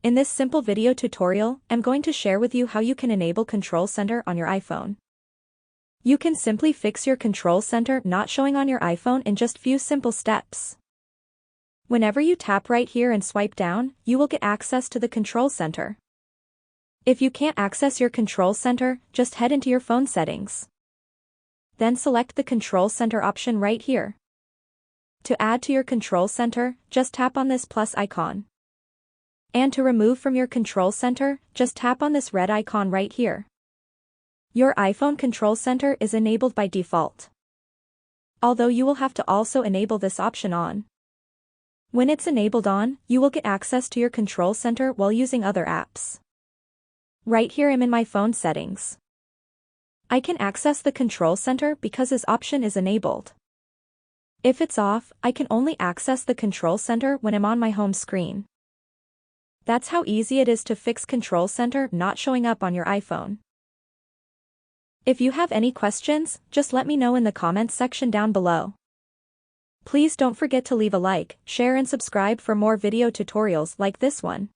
In this simple video tutorial, I'm going to share with you how you can enable Control Center on your iPhone. You can simply fix your Control Center not showing on your iPhone in just few simple steps. Whenever you tap right here and swipe down, you will get access to the Control Center. If you can't access your Control Center, just head into your phone settings. Then select the Control Center option right here. To add to your Control Center, just tap on this plus icon. And to remove from your Control Center, just tap on this red icon right here. Your iPhone Control Center is enabled by default. Although you will have to also enable this option on. When it's enabled on, you will get access to your Control Center while using other apps. Right here I'm in my phone settings. I can access the Control Center because this option is enabled. If it's off, I can only access the Control Center when I'm on my home screen. That's how easy it is to fix Control Center not showing up on your iPhone. If you have any questions, just let me know in the comments section down below. Please don't forget to leave a like, share and subscribe for more video tutorials like this one.